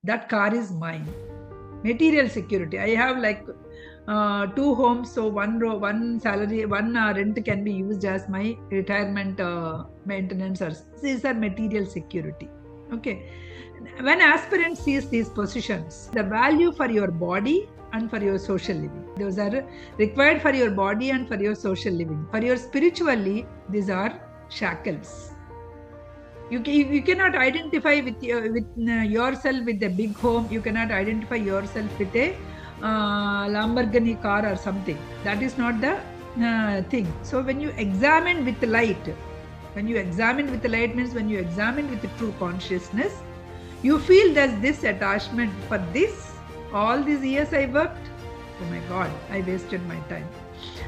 That car is mine. Material security. I have like 2 homes, so one salary, one rent can be used as my retirement maintenance. These are material security. Okay. When aspirant sees these positions, the value for your body and for your social living, those are required for your body and for your social living. For your spiritually, these are shackles. You cannot identify with yourself with a big home. You cannot identify yourself with a Lamborghini car or something. That is not the thing. So when you examine with light, means when you examine with the true consciousness, you feel that this attachment for this, all these years I worked, oh my God, I wasted my time.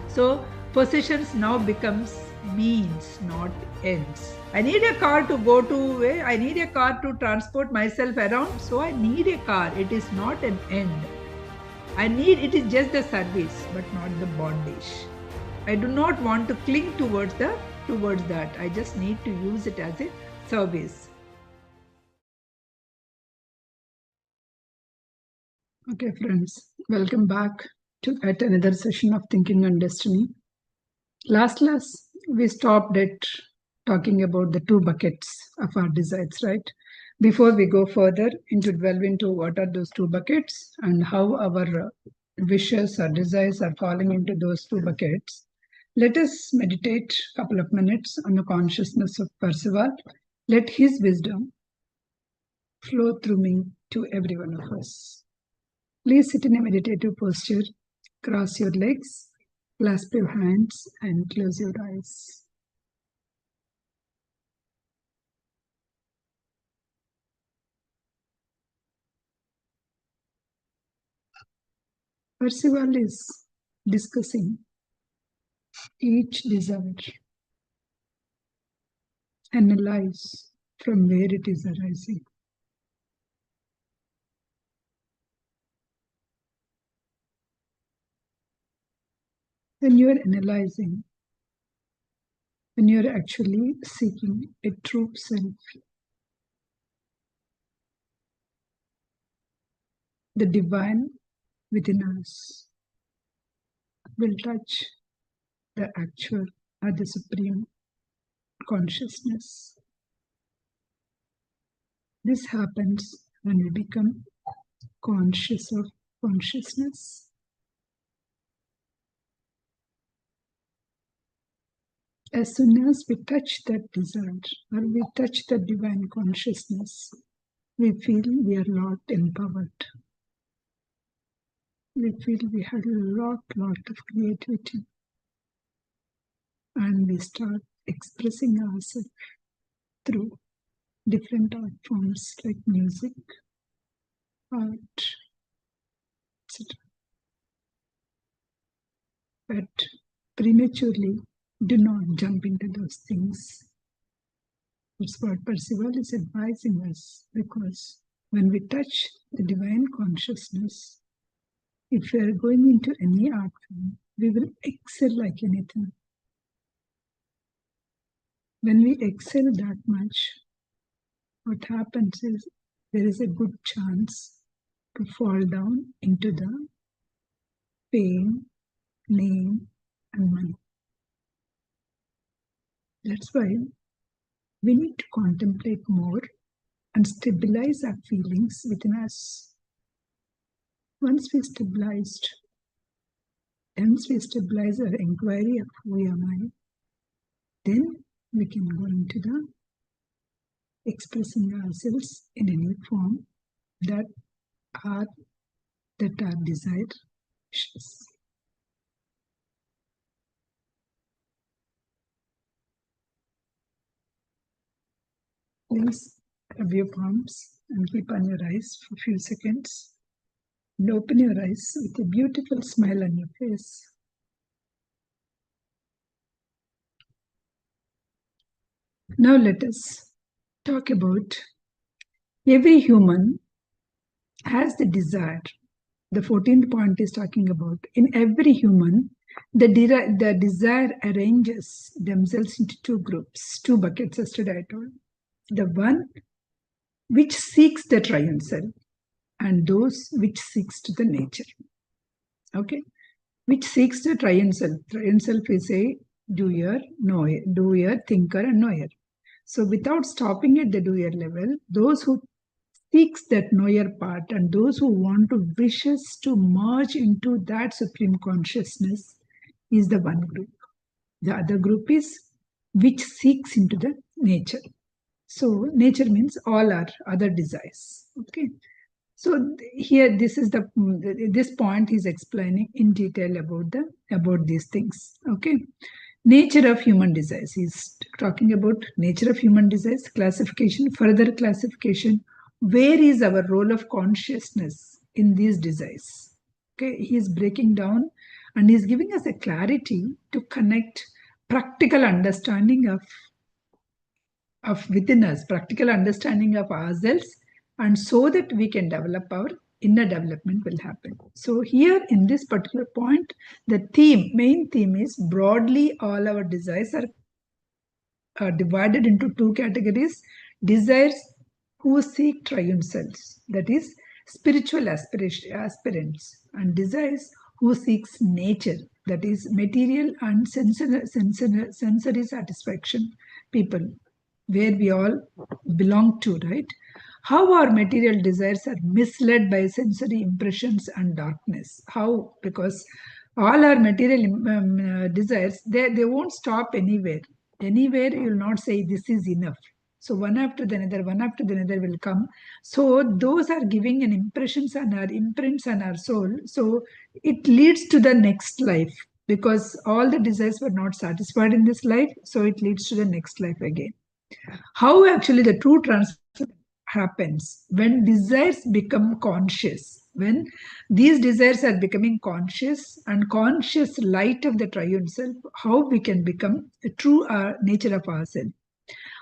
So possessions now becomes means, not ends. I need a car to go to, I need a car to transport myself around, so I need a car. It is not an end. It is just a service, but not the bondage. I do not want to cling towards that. I just need to use it as a service. Okay, friends, welcome back to yet another session of Thinking on Destiny. Last class, we stopped at talking about the 2 buckets of our desires, right? Before we go further delve into what are those 2 buckets and how our wishes or desires are falling into those 2 buckets, let us meditate a couple of minutes on the consciousness of Percival. Let his wisdom flow through me to every one of us. Please sit in a meditative posture, cross your legs, clasp your hands and close your eyes. Percival is discussing each desire, analyze from where it is arising. When you are analyzing, when you are actually seeking a true self, the divine within us will touch the actual or the supreme consciousness. This happens when we become conscious of consciousness. As soon as we touch that desire or we touch the divine consciousness, we feel we are a lot empowered. We feel we have a lot of creativity. And we start expressing ourselves through different art forms like music, art, etc. But prematurely, do not jump into those things. That's what Percival is advising us, because when we touch the divine consciousness, if we are going into any art form, we will excel like anything. When we excel that much, what happens is there is a good chance to fall down into the fame, name, and money. That's why we need to contemplate more and stabilize our feelings within us. Once we stabilize our inquiry of who am I, then we can go into the expressing ourselves in any form that our desired wishes. Please rub your palms and keep on your eyes for a few seconds. And open your eyes with a beautiful smile on your face. Now let us talk about every human has the desire. The 14th point is talking about in every human, the desire arranges themselves into 2 groups, 2 buckets, yesterday I told. The one which seeks the Triune Self, and those which seeks to the nature. Okay, which seeks the Triune Self. Triune Self is a doer, knower, doer, thinker, and knower. So without stopping at the doer level, those who seeks that knower part and those who want to wishes to merge into that supreme consciousness is the one group. The other group is which seeks into the nature. So nature means all our other desires. Okay. So here, this point is explaining in detail about these things. Okay, nature of human desires. He's talking about nature of human desires, classification, further classification. Where is our role of consciousness in these desires? Okay, he's breaking down and he's giving us a clarity to connect practical understanding of within us, practical understanding of ourselves, and so that we can develop our inner development will happen. So here in this particular point, the main theme is broadly all our desires are divided into two categories: desires who seek triune selves, that is spiritual aspirants, and desires who seeks nature, that is material and sensory satisfaction people, where we all belong to, right? How our material desires are misled by sensory impressions and darkness. How? Because all our material desires, they won't stop anywhere. Anywhere you will not say this is enough. So one after the another will come. So those are giving an impressions on our imprints on our soul. So it leads to the next life because all the desires were not satisfied in this life. So it leads to the next life again. How actually the true transformation happens when desires become conscious, when these desires are becoming conscious and conscious light of the triune self, how we can become a true nature of ourselves,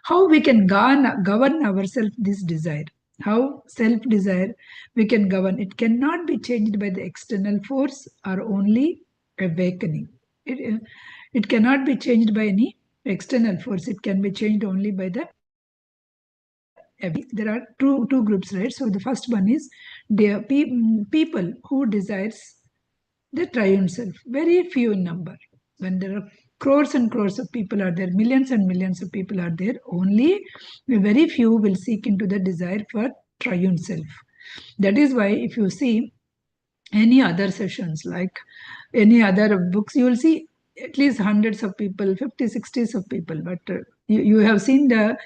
how we can govern ourselves this desire, how self-desire we can govern. It cannot be changed by the external force or only awakening. It cannot be changed by any external force. It can be changed only by the there are two groups, right? So the first one is the people who desires the triune self, very few in number. When there are crores and crores of people are there, millions and millions of people are there, only very few will seek into the desire for triune self. That is why if you see any other sessions, like any other books, you will see at least hundreds of people, 50, 60s of people. But you have seen the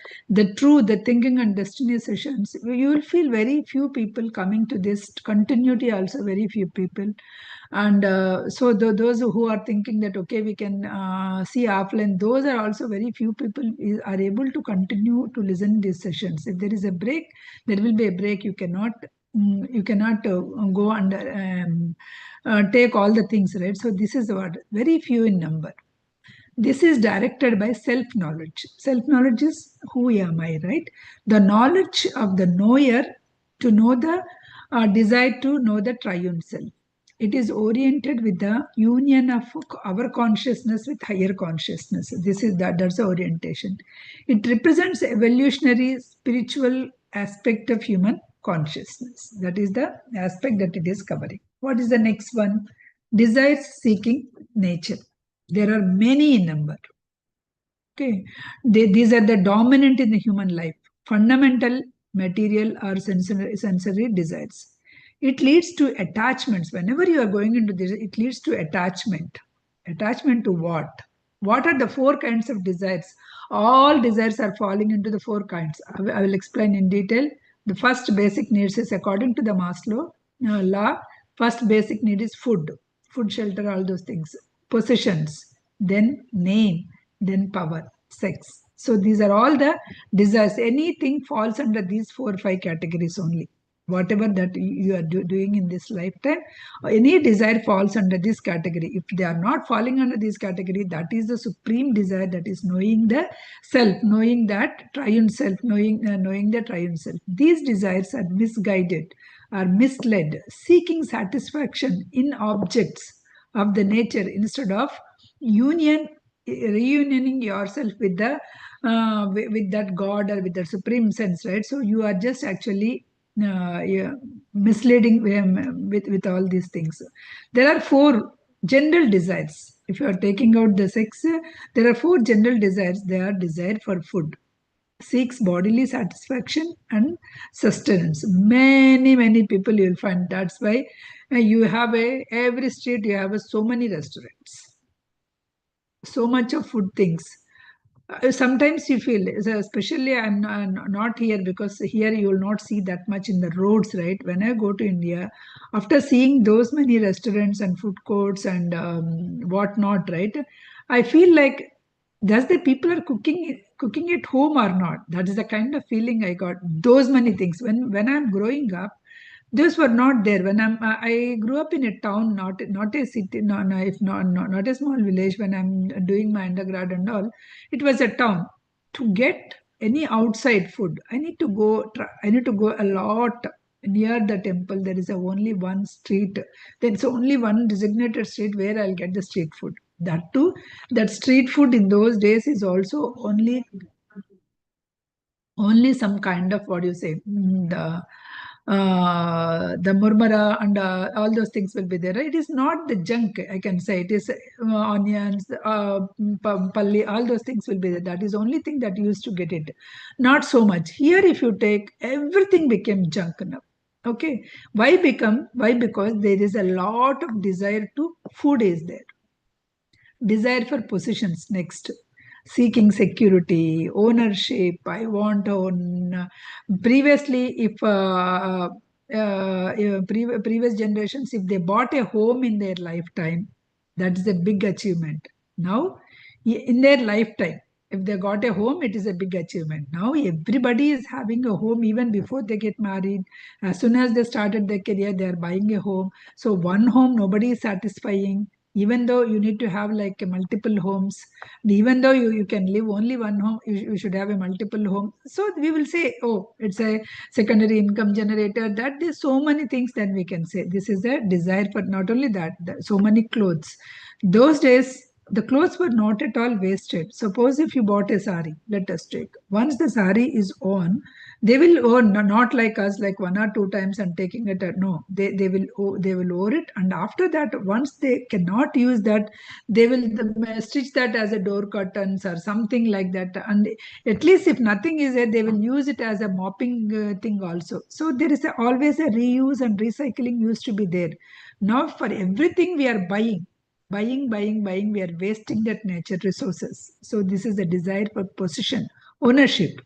thinking and destiny sessions. You will feel very few people coming to this continuity. Also, very few people. And so those who are thinking that okay, we can see offline, those are also very few people are able to continue to listen these sessions. If there is a break, there will be a break. You cannot go under take all the things, right? So this is what very few in number. This is directed by self-knowledge. Self-knowledge is who am I, right? The knowledge of the knower to know the desire to know the triune self. It is oriented with the union of our consciousness with higher consciousness. That's the orientation. It represents evolutionary spiritual aspect of human consciousness. That is the aspect that it is covering. What is the next one? Desires seeking nature. There are many in number. Okay, these are the dominant in the human life. Fundamental material or sensory desires. It leads to attachments. Whenever you are going into this, it leads to attachment. Attachment to what? What are the four kinds of desires? All desires are falling into the four kinds. I will explain in detail. The first basic needs is according to the Maslow law. First basic need is food, shelter, all those things. Possessions, then name, then power, sex. So these are all the desires. Anything falls under these 4 or 5 categories only. Whatever that you are doing in this lifetime, any desire falls under this category. If they are not falling under this category, that is the supreme desire, that is knowing the self, knowing that triune self, knowing the triune self. These desires are misguided, are misled, seeking satisfaction in objects of the nature instead of reunioning yourself with that God or with the supreme sense, right? So you are just actually yeah, misleading with all these things. There are four general desires. If you are taking out the sex, there are four general desires. They are desire for food, seeks bodily satisfaction and sustenance. Many people you will find. That's why you have every street you have so many restaurants, so much of food things. Sometimes you feel, especially not here, because here you will not see that much in the roads, right? When I go to India, after seeing those many restaurants and food courts and whatnot, right? I feel like, does the people are cooking at home or not? That is the kind of feeling I got. Those many things. When I'm growing up, those were not there. When I grew up in a town, not a city, no, if not a small village. When I'm doing my undergrad and all, it was a town. To get any outside food, I need to go. I need to go a lot near the temple. There is only one street. There's only one designated street where I'll get the street food. That too, that street food in those days is also only some kind of, what do you say, the murmura and all those things will be there. It is not the junk, I can say. It is onions, palli, all those things will be there. That is only thing that used to get it. Not so much here. If you take, everything became junk now. Okay, why? Because there is a lot of desire to food is there. Desire for positions next. Seeking security, ownership. I want to own. Previously, if previous generations, if they bought a home in their lifetime, that is a big achievement. Now, in their lifetime, if they got a home, it is a big achievement. Now, everybody is having a home even before they get married. As soon as they started their career, they are buying a home. So, one home, nobody is satisfying. Even though you need to have like multiple homes, even though you can live only one home, you should have a multiple home. So we will say, oh, it's a secondary income generator. That there's so many things that we can say. This is a desire for, not only that, so many clothes. Those days, the clothes were not at all wasted. Suppose if you bought a sari, let us take. Once the sari is on, they will own, not like us, like one or two times and taking it. No, they will own it, and after that, once they cannot use that, they will stitch that as a door curtains or something like that. And at least if nothing is there, they will use it as a mopping thing also. So there is always a reuse and recycling used to be there. Now for everything we are buying, we are wasting that nature resources. So this is the desire for position, ownership.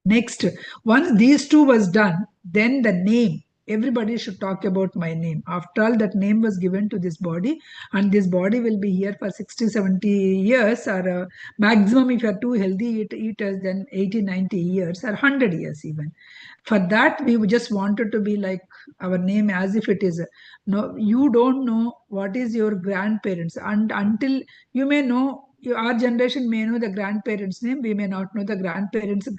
Next, once these two was done, then the name. Everybody should talk about my name. After all, that name was given to this body, and this body will be here for 60, 70 years, or maximum, if you are too healthy eaters, then 80, 90 years, or 100 years even. For that, we just wanted to be like our name as if it is. No, you don't know what is your grandparents, and until you may know, our generation may know the grandparents' name, we may not know the grandparents'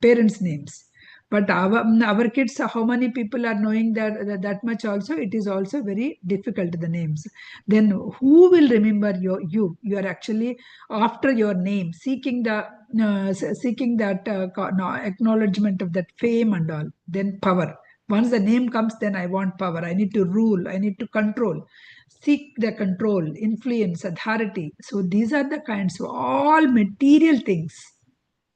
parents' names. But our kids, how many people are knowing that much also? It is also very difficult, the names. Then who will remember you are actually after your name, seeking seeking that no, acknowledgement of that fame and all. Then power. Once the name comes, then I want power. I need to rule. I need to control. Seek the control, influence, authority. So these are the kinds of all material things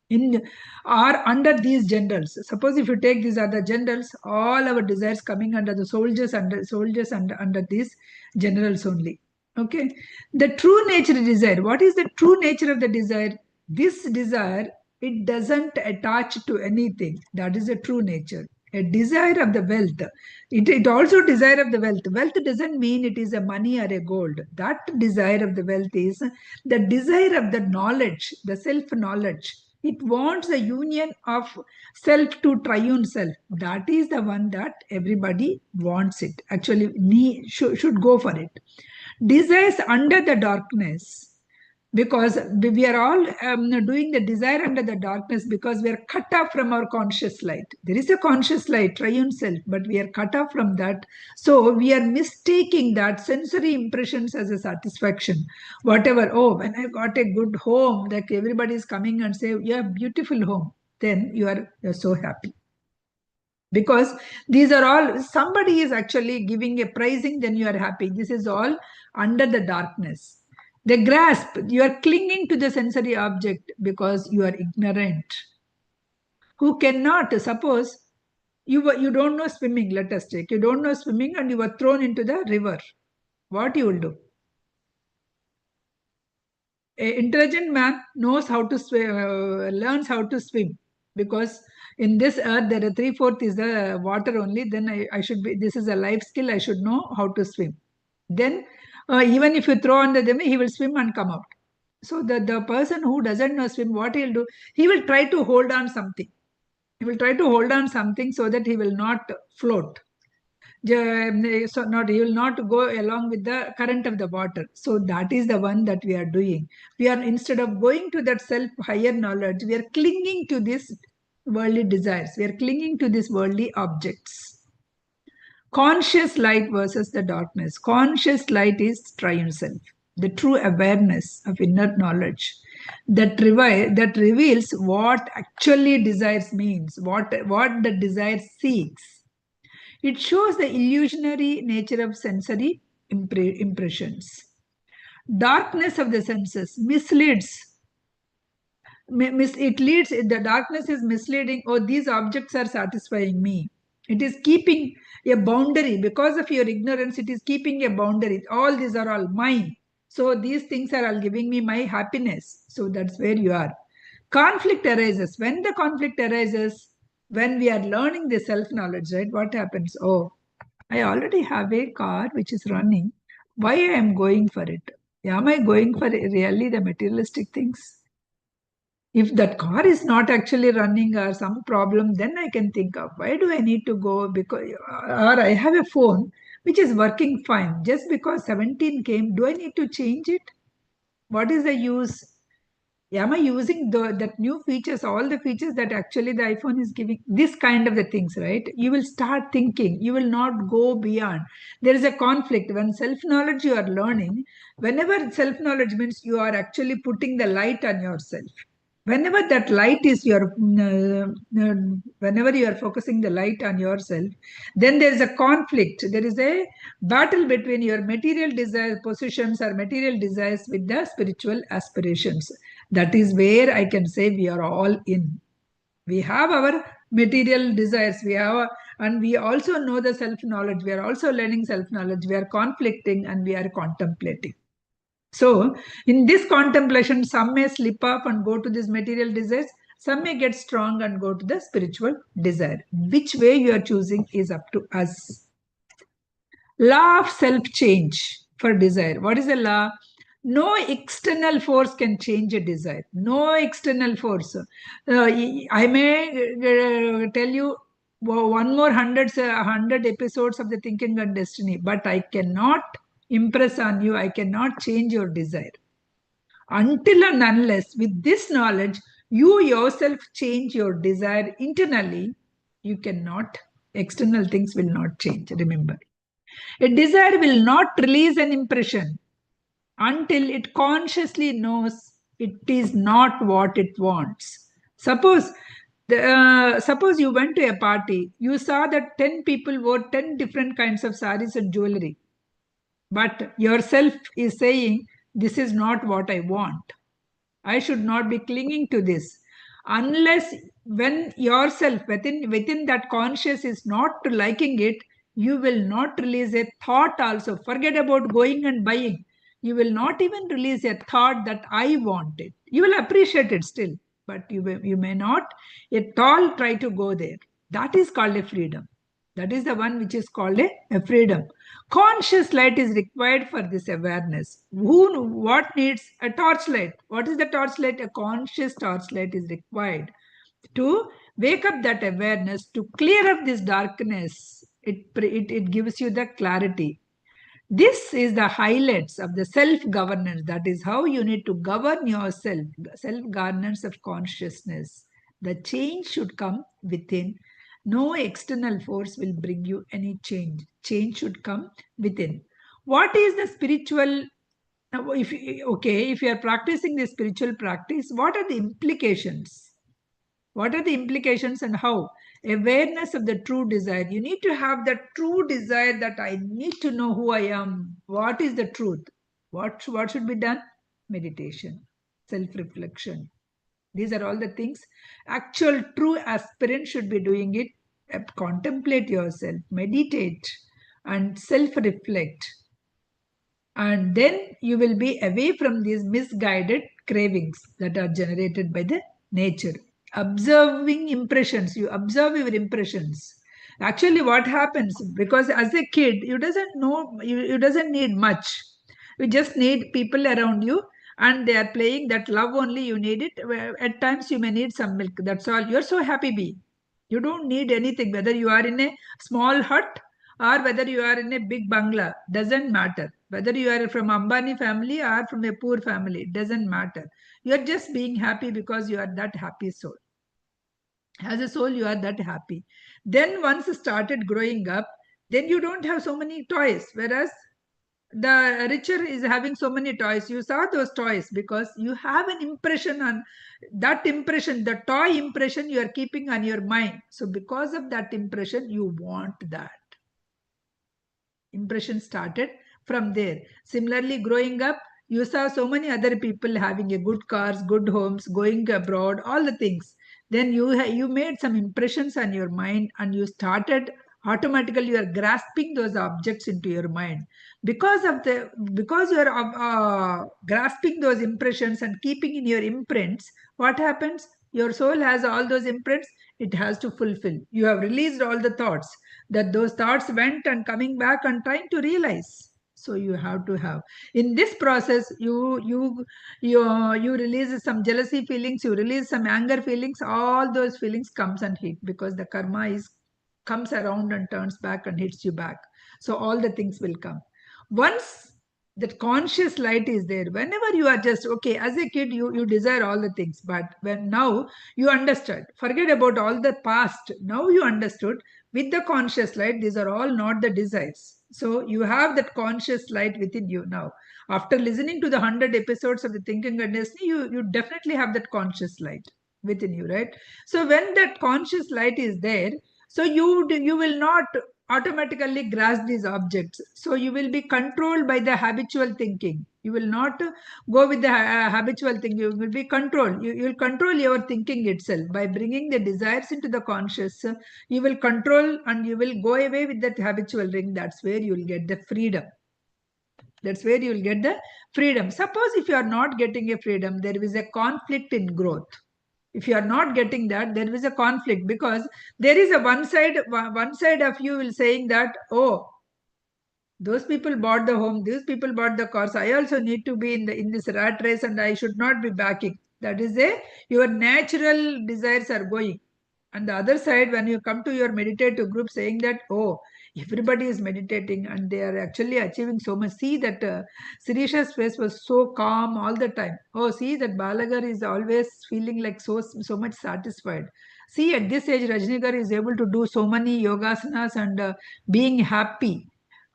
in are under these generals. Suppose if you take these are the generals, all our desires coming under the soldiers under these generals only. Okay. The true nature desire. What is the true nature of the desire? This desire, it doesn't attach to anything. That is a true nature. A desire of the wealth. It also desire of the wealth. Wealth doesn't mean it is a money or a gold. That desire of the wealth is the desire of the knowledge, the self-knowledge. It wants the union of self to triune self. That is the one that everybody wants it. Actually, should go for it. Desires under the darkness, because we are all doing the desire under the darkness because we are cut off from our conscious light. There is a conscious light, triune self, but we are cut off from that. So we are mistaking that sensory impressions as a satisfaction. Whatever, oh, when I got a good home, like everybody is coming and say, yeah, beautiful home, then you're so happy. Because these are all, somebody is actually giving a pricing, then you are happy. This is all under the darkness. The grasp, you are clinging to the sensory object because you are ignorant. Who cannot, suppose you don't know swimming, let us take, you don't know swimming and you were thrown into the river. What you will do? A intelligent man knows how to swim, learns how to swim, because in this earth there are 3/4 is the water only. Then I should be, this is a life skill, I should know how to swim. Then even if you throw under them, he will swim and come out. So the person who doesn't know swim, what he'll do, he will try to hold on something. He will try to hold on something so that he will not float. So not, he will not go along with the current of the water. So that is the one that we are doing. We are, instead of going to that self higher knowledge, we are clinging to this worldly desires. We are clinging to these worldly objects. Conscious light versus the darkness. Conscious light is triune self, the true awareness of inner knowledge that reveals what actually desires means, what the desire seeks. It shows the illusionary nature of sensory impressions. Darkness of the senses misleads. It leads, the darkness is misleading. Oh, these objects are satisfying me. It is keeping a boundary. Because of your ignorance, it is keeping a boundary. All these are all mine. So these things are all giving me my happiness. So that's where you are. Conflict arises. When the conflict arises, when we are learning the self-knowledge, right, what happens? Oh, I already have a car which is running. Why I am going for it? Am I going for really the materialistic things? If that car is not actually running or some problem, then I can think of why do I need to go, because, or I have a phone which is working fine. Just because 17 came, do I need to change it? What is the use? Am I using that new features, all the features that actually the iPhone is giving? This kind of the things, right? You will start thinking. You will not go beyond. There is a conflict. When self-knowledge you are learning, whenever self-knowledge means you are actually putting the light on yourself. Whenever that light is whenever you are focusing the light on yourself, then there is a conflict. There is a battle between your material desire positions or material desires with the spiritual aspirations. That is where I can say we are all in. We have our material desires, and we also know the self-knowledge. We are also learning self-knowledge. We are conflicting and we are contemplating. So, in this contemplation, some may slip up and go to these material desires. Some may get strong and go to the spiritual desire. Which way you are choosing is up to us. Law of self-change for desire. What is the law? No external force can change a desire. No external force. I may tell you one more 100 episodes of the Thinking and Destiny, but I cannot impress on you. I cannot change your desire. Until and unless with this knowledge, you yourself change your desire internally, you cannot, external things will not change. Remember. A desire will not release an impression until it consciously knows it is not what it wants. Suppose you went to a party, you saw that 10 people wore 10 different kinds of saris and jewelry, but yourself is saying, this is not what I want. I should not be clinging to this. Unless when yourself within that conscious is not liking it, you will not release a thought also. Forget about going and buying. You will not even release a thought that I want it. You will appreciate it still, but you may not at all try to go there. That is called a freedom. That is the one which is called a freedom. Conscious light is required for this awareness. What needs a torchlight? What is the torchlight? A conscious torchlight is required to wake up that awareness, to clear up this darkness. It gives you the clarity. This is the highlights of the self-governance. That is how you need to govern yourself, self-governance of consciousness. The change should come within. No external force will bring you any change. Change should come within. What is the spiritual? If you are practicing the spiritual practice, what are the implications? What are the implications and how? Awareness of the true desire. You need to have that true desire that I need to know who I am. What is the truth? What should be done? Meditation, self-reflection. These are all the things actual true aspirant should be doing it. Contemplate yourself, meditate, and self-reflect. And then you will be away from these misguided cravings that are generated by the nature. Observing impressions, you observe your impressions. Actually, what happens, because as a kid you doesn't know, you doesn't need much. You just need people around you, and they are playing that love only. You need it. At times you may need some milk, that's all. You're so happy being. You don't need anything, whether you are in a small hut or whether you are in a big bangla, doesn't matter. Whether you are from Ambani family or from a poor family, doesn't matter. You are just being happy because you are that happy soul. As a soul, you are that happy. Then once you started growing up, then you don't have so many toys, whereas the richer is having so many toys. You saw those toys because you have an impression on that impression, the toy impression you are keeping on your mind. So because of that impression, you want that. Impression started from there. Similarly, growing up, you saw so many other people having a good cars, good homes, going abroad, all the things. Then you made some impressions on your mind, and you started automatically, you are grasping those objects into your mind. Because you are grasping those impressions and keeping in your imprints, what happens? Your soul has all those imprints, it has to fulfill. You have released all the thoughts, that those thoughts went and coming back and trying to realize. So you have to have, in this process, you release some jealousy feelings, you release some anger feelings, all those feelings comes and hit, because the karma is comes around and turns back and hits you back. So all the things will come. Once that conscious light is there, whenever you are just okay, as a kid you desire all the things, but when now you understood, forget about all the past, now you understood, with the conscious light, these are all not the desires. So you have that conscious light within you now. After listening to the 100 episodes of the Thinking and Destiny, you definitely have that conscious light within you, right? So when that conscious light is there, so you will not automatically grasp these objects. So you will be controlled by the habitual thinking. You will not go with the habitual thinking. You will be controlled. You will control your thinking itself by bringing the desires into the conscious. You will control and you will go away with that habitual ring. That's where you will get the freedom. That's where you will get the freedom. Suppose if you are not getting a freedom, there is a conflict in growth. If you are not getting that, there is a conflict, because there is a one side of you will saying that, oh, those people bought the home, these people bought the cars, I also need to be in this rat race and I should not be backing. That is a your natural desires are going. And the other side, when you come to your meditative group saying that, oh, everybody is meditating and they are actually achieving so much. See that Sirisha's face was so calm all the time. Oh, see that Balagar is always feeling like so much satisfied. See, at this age, Rajnikar is able to do so many yogasanas and being happy.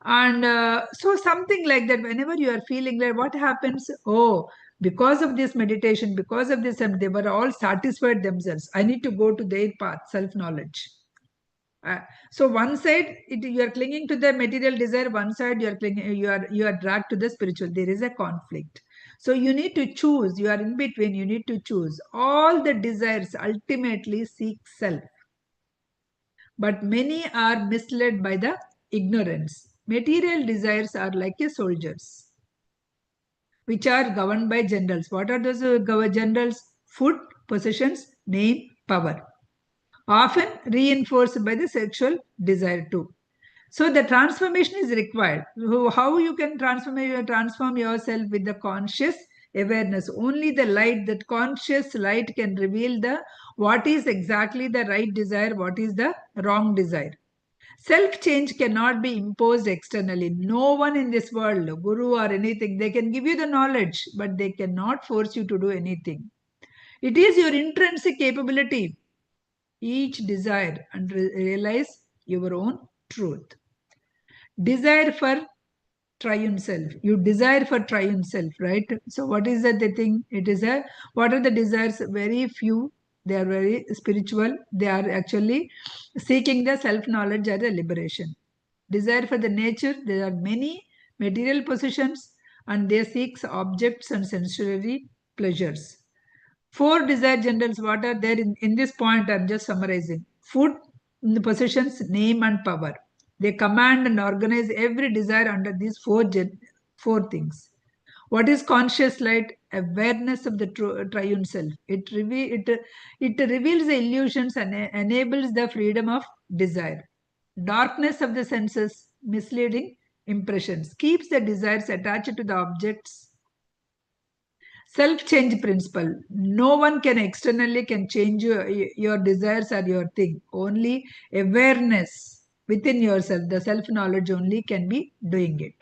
And so something like that, whenever you are feeling like, what happens? Oh, because of this meditation, because of this, and they were all satisfied themselves. I need to go to their path, self-knowledge. So one side you are clinging to the material desire, one side you are clinging, you are dragged to the spiritual. There is a conflict. So you need to choose. You are in between. You need to choose. All the desires ultimately seek self, but many are misled by the ignorance. Material desires are like a soldiers, which are governed by generals. What are those generals? Food, possessions, name, power. Often reinforced by the sexual desire too. So the transformation is required. How you can transform yourself with the conscious awareness? Only the light, that conscious light, can reveal the what is exactly the right desire, what is the wrong desire. Self change cannot be imposed externally. No one in this world, guru or anything, they can give you the knowledge, but they cannot force you to do anything. It is your intrinsic capability. Each desire and realize your own truth. Desire for triune self. You desire for triune self, right? So what is that the thing? It is a, what are the desires? Very few, They are very spiritual. They are actually seeking the self-knowledge as a liberation. Desire for the nature, there are many material possessions and they seek objects and sensory pleasures. Four desire generals, what are there in this point? I'm just summarizing. Food, possessions, name, and power. They command and organize every desire under these four things. What is conscious light? Awareness of the triune self. It reveals the illusions and enables the freedom of desire. Darkness of the senses, misleading impressions, keeps the desires attached to the objects. Self-change principle. No one can externally can change your desires or your thing. Only awareness within yourself, the self-knowledge only can be doing it.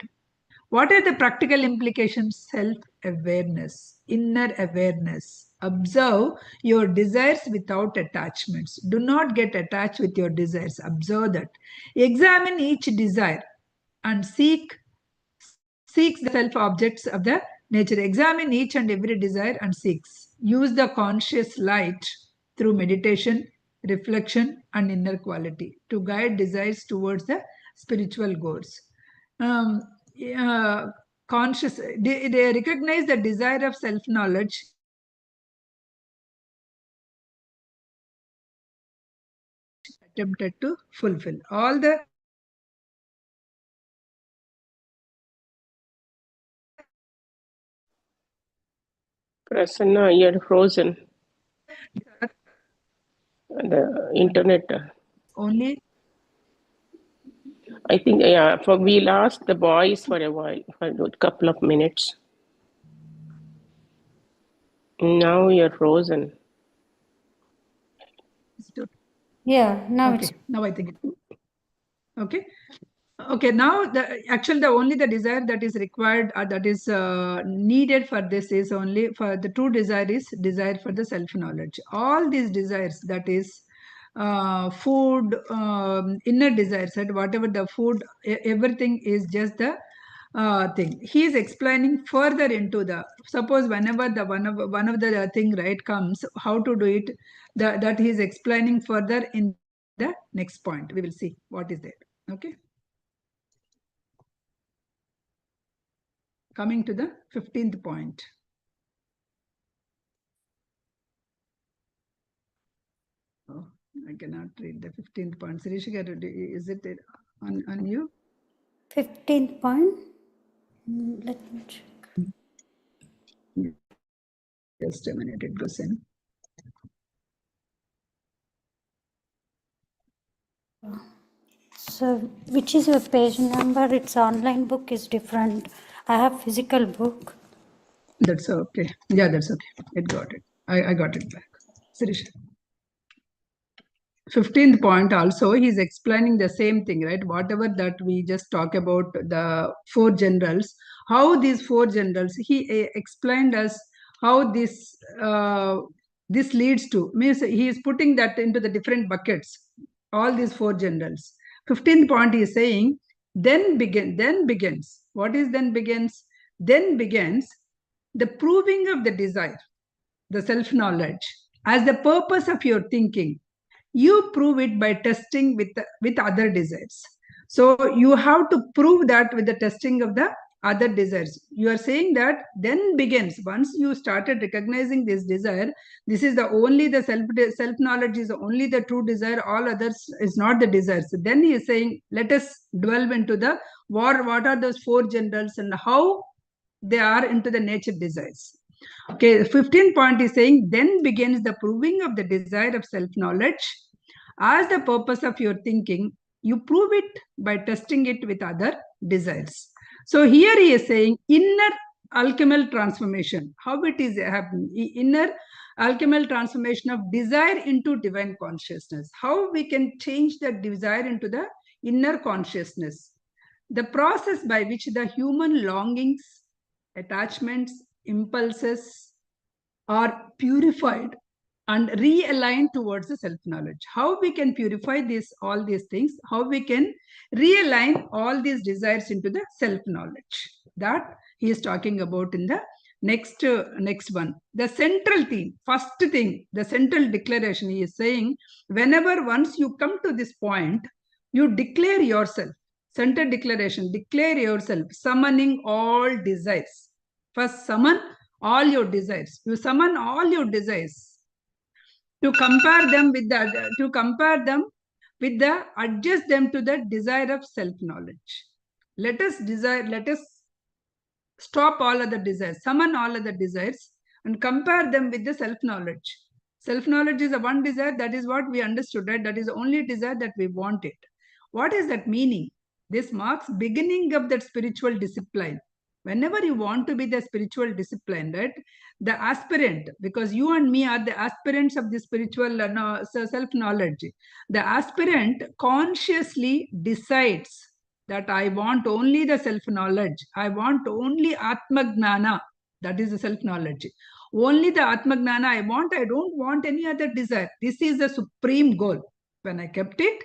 What are the practical implications? Self-awareness, inner awareness. Observe your desires without attachments. Do not get attached with your desires. Observe that. Examine each desire and seek the self-objects of the nature. Examine each and every desire and seeks. Use the conscious light through meditation, reflection, and inner quality to guide desires towards the spiritual goals. Conscious, they recognize the desire of self-knowledge attempted to fulfill. All the Prasanna, you're frozen. The internet. Only. I think, yeah, we lost the voice for a while, for a couple of minutes. Now you're frozen. Yeah, now okay. Now I think it. Okay. Okay, now the only the desire that is required that is needed for this is only for the true desire is desire for the self-knowledge. All these desires, that is food, inner desires, and whatever the food, everything is just the thing. He is explaining further into the, suppose whenever the one of the thing right comes, how to do it, that he is explaining further in the next point. We will see what is there. Okay. Coming to the 15th point. Oh, I cannot read the 15th point. Sirishika, is it on you? 15th point? Let me check. Just a minute, it goes in. So, which is your page number? Its online book is different. I have physical book. That's okay. Yeah, that's okay. It got it. I got it back. Sirisha. 15th point also, he's explaining the same thing, right? Whatever that we just talk about, the four generals, how these four generals, he explained us how this this leads to, means he is putting that into the different buckets, all these four generals. 15th point he is saying, then begins. What is then begins? Then begins the proving of the desire, the self-knowledge, as the purpose of your thinking. You prove it by testing with other desires. So you have to prove that with the testing of the other desires. You are saying that then begins, once you started recognizing this desire, this is the only the self knowledge is only the true desire, all others is not the desire. So then he is saying, let us delve into the what are those four generals and how they are into the nature desires. Okay, 15th point is saying, then begins the proving of the desire of self-knowledge as the purpose of your thinking. You prove it by testing it with other desires. So here he is saying inner alchemical transformation, how it is happening, inner alchemical transformation of desire into divine consciousness, how we can change the desire into the inner consciousness, the process by which the human longings, attachments, impulses are purified and realigned towards the self-knowledge. How we can purify all these things, how we can realign all these desires into the self-knowledge. That he is talking about in the Next one, the central theme, first thing, the central declaration. He is saying, whenever once you come to this point, you declare yourself. Central declaration, declare yourself, summoning all desires. First, summon all your desires. You summon all your desires to compare them with adjust them to the desire of self-knowledge. Let us stop all other desires, summon all other desires, and compare them with the self-knowledge. Self-knowledge is the one desire, that is what we understood, right? That is the only desire that we want it. What is that meaning? This marks beginning of that spiritual discipline. Whenever you want to be the spiritual discipline, right? The aspirant, because you and me are the aspirants of the spiritual self-knowledge. The aspirant consciously decides that I want only the self-knowledge. I want only Atma Gnanam. That is the self-knowledge. Only the Atma Gnanam I want. I don't want any other desire. This is the supreme goal. When I kept it,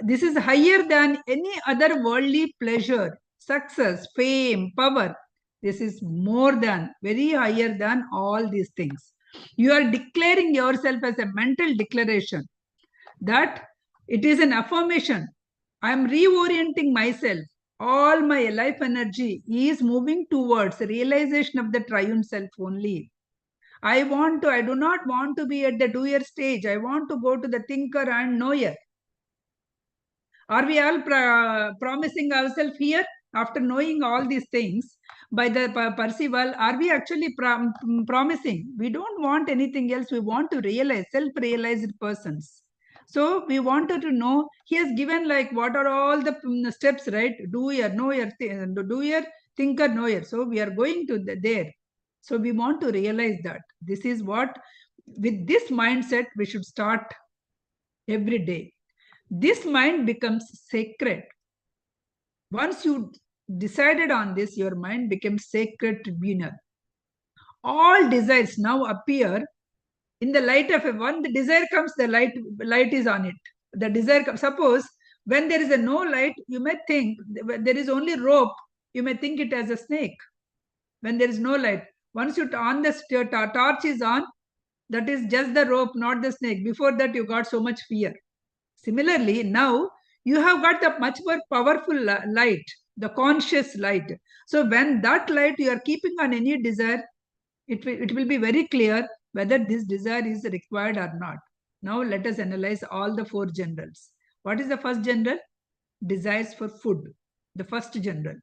this is higher than any other worldly pleasure, success, fame, power. This is more than, very higher than all these things. You are declaring yourself as a mental declaration that it is an affirmation. I am reorienting myself. All my life energy is moving towards realization of the triune self only. I do not want to be at the doer stage. I want to go to the thinker and knower. Are we all promising ourselves here after knowing all these things by the percival? Are we actually promising? We don't want anything else. We want to realize, self-realized persons. So we wanted to know, he has given like what are all the steps, right? Doer, knower, doer, thinker, knower. So we are going to there. So we want to realize that this is what, with this mindset, we should start every day. This mind becomes sacred. Once you decided on this, your mind becomes sacred tribunal. All desires now appear in the light of one. The desire comes, the light is on it. The desire comes. Suppose when there is a no light, you may think there is only rope. You may think it as a snake. When there is no light, once you on the torch is on, that is just the rope, not the snake. Before that, you got so much fear. Similarly, now you have got the much more powerful light, the conscious light. So when that light you are keeping on any desire, it will be very clear whether this desire is required or not. Now let us analyze all the four generals. What is the first general? Desires for food. The first general.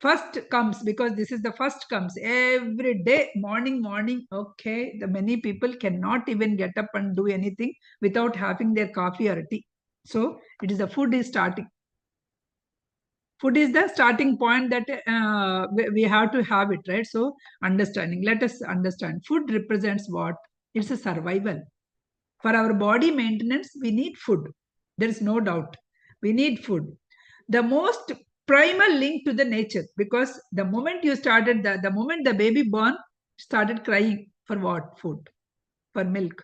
First comes, because this is the first comes every day, morning. Okay, the many people cannot even get up and do anything without having their coffee or tea. So it is the food is starting. Food is the starting point that we have to have it, right? So understanding, let us understand. Food represents what? It's a survival. For our body maintenance, we need food. There is no doubt. We need food. The most primal link to the nature, because the moment you started, the moment the baby born started crying for what? Food, for milk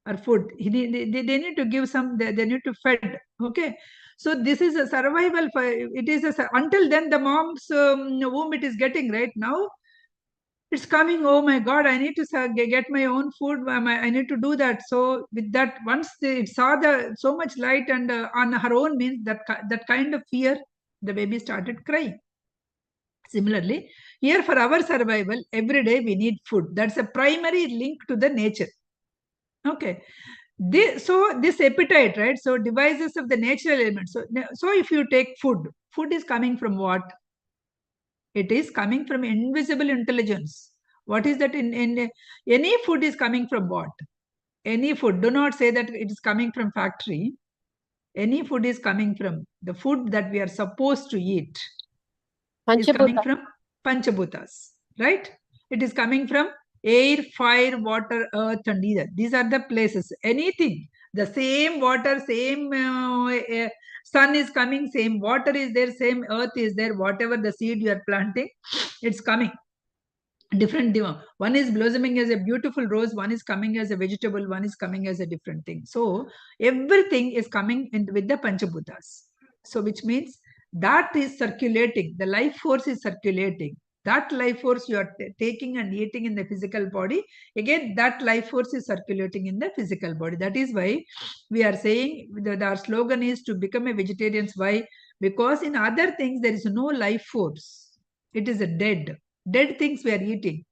or food. They need to give some, they need to fed. Okay. So this is a survival. It is until then the mom's womb it is getting, right? Now it's coming, oh my God, I need to get my own food. I need to do that. So with that, once it saw so much light and on her own means that kind of fear, the baby started crying. Similarly, here for our survival, every day we need food. That's a primary link to the nature. Okay. So this appetite, right? So devices of the natural elements. So if you take food is coming from what? It is coming from invisible intelligence. What is that? In any food is coming from what? Any food. Do not say that it is coming from factory. Any food is coming from the food that we are supposed to eat. Is coming from Panchabhutas, right? It is coming from air, fire, water, earth, and ether. These are the places. Anything, the same water, same sun is coming, same water is there, same earth is there. Whatever the seed you are planting, it's coming. Different. One is blossoming as a beautiful rose, one is coming as a vegetable, one is coming as a different thing. So everything is coming with the Panchabhutas. So which means that is circulating. The life force is circulating. That life force you are taking and eating in the physical body, again that life force is circulating in the physical body. That is why we are saying that our slogan is to become a vegetarian. Why? Because in other things there is no life force. It is a dead things we are eating.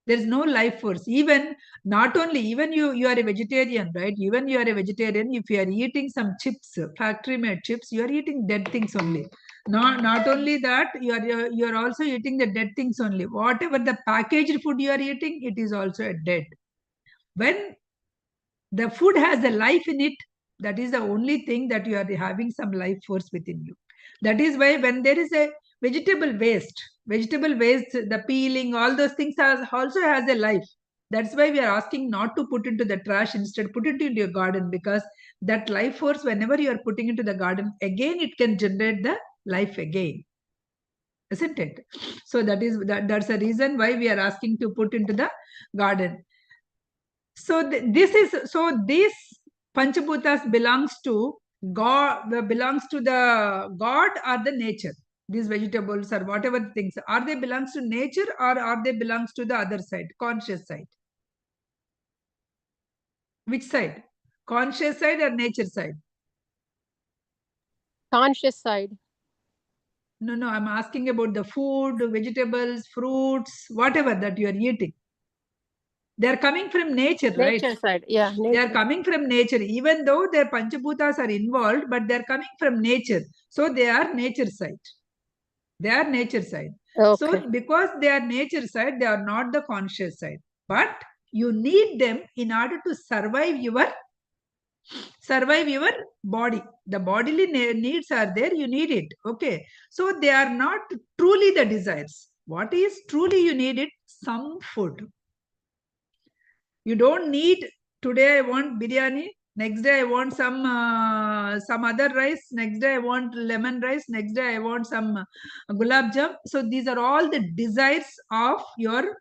There is no life force. Even not only, even you are a vegetarian, right? Even you are a vegetarian, if you are eating some chips, factory made chips, you are eating dead things only. Not only that, you are also eating the dead things only. Whatever the packaged food you are eating, it is also a dead. When the food has a life in it, that is the only thing that you are having some life force within you. That is why when there is a vegetable waste, the peeling, all those things also has a life. That's why we are asking not to put into the trash, instead put it into your garden, because that life force, whenever you are putting into the garden, again it can generate the life again, isn't it? So that's the reason why we are asking to put into the garden. So these Panchabhutas belongs to God, belongs to the God or the nature. These vegetables or whatever things, are they belongs to nature or are they belongs to the other side, conscious side? Which side? Conscious side or nature side? Conscious side. No, I'm asking about the food, vegetables, fruits, whatever that you are eating. They are coming from nature, right? Nature side. Yeah, They nature. are coming from nature, even though their Panchabhutas are involved, but they are coming from nature. So they are nature side. They are nature side. Okay. So because they are nature side, they are not the conscious side. But you need them in order to survive your body. The bodily needs are there, you need it. Okay. So they are not truly the desires. What is truly you need it? Some food. You don't need, today I want biryani, next day I want some other rice, next day I want lemon rice, next day I want some gulab jam. So these are all the desires of your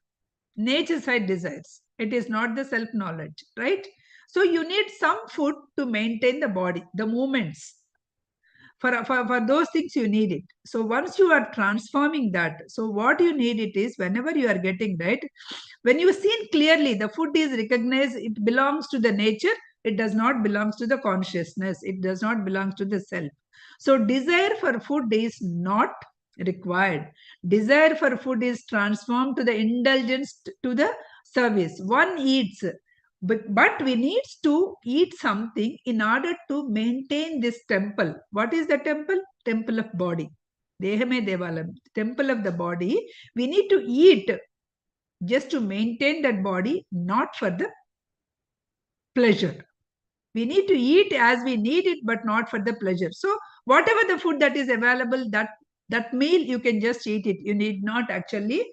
nature side desires. It is not the self knowledge, right? So you need some food to maintain the body, the movements. For those things you need it. So once you are transforming that, so what you need it is, whenever you are getting, right, when you see clearly the food is recognized, it belongs to the nature, it does not belongs to the consciousness, it does not belongs to the self. So desire for food is not required. Desire for food is transformed to the indulgence, to the service. One eats, but we need to eat something in order to maintain this temple. What is the temple? Temple of body. Dehame Devalam, temple of the body. We need to eat just to maintain that body, not for the pleasure. We need to eat as we need it, but not for the pleasure. So whatever the food that is available, that meal you can just eat it. You need not actually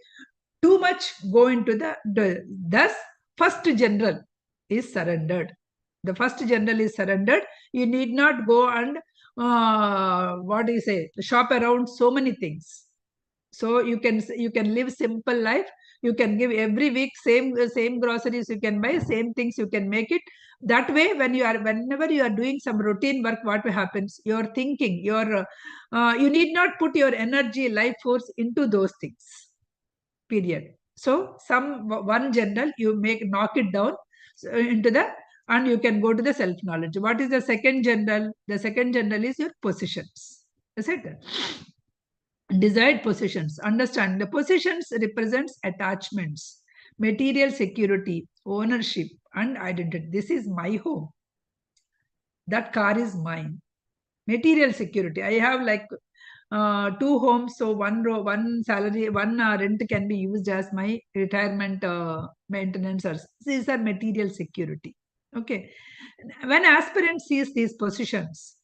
too much go into the thus first general is surrendered. The first general is surrendered. You need not go and what do you say, shop around so many things. So you can live simple life. You can give every week same groceries you can buy, same things you can make it. That way, whenever you are doing some routine work, what happens? You're thinking, you need not put your energy, life force into those things. Period. So one general you knock it down into the, and you can go to the self knowledge. What is the second general? The second general is your positions. Is it? Desired possessions. Understand, the possessions represents attachments, material security, ownership, and identity. This is my home. That car is mine. Material security. I have like two homes, so one salary, one rent can be used as my retirement maintenance. These are material security. Okay. When aspirant sees these positions,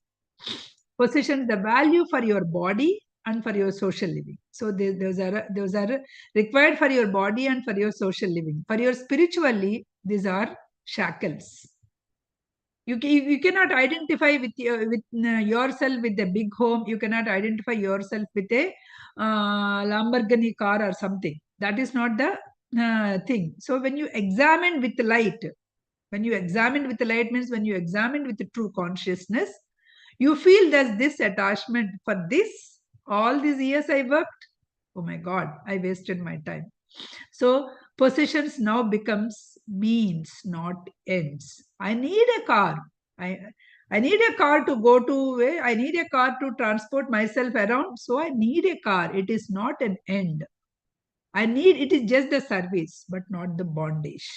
the value for your body and for your social living. So those are required for your body and for your social living. For your spiritually, these are shackles. You cannot identify with yourself with a big home. You cannot identify yourself with a Lamborghini car or something. That is not the thing. So when you examine with light, means when you examine with the true consciousness, you feel there's this attachment for this. All these years I worked. Oh my God, I wasted my time. So possessions now becomes means, not ends. I need a car. I I need a car to go to where I need a car to transport myself around. So I need a car. It is not an end. It is just the service, but not the bondage.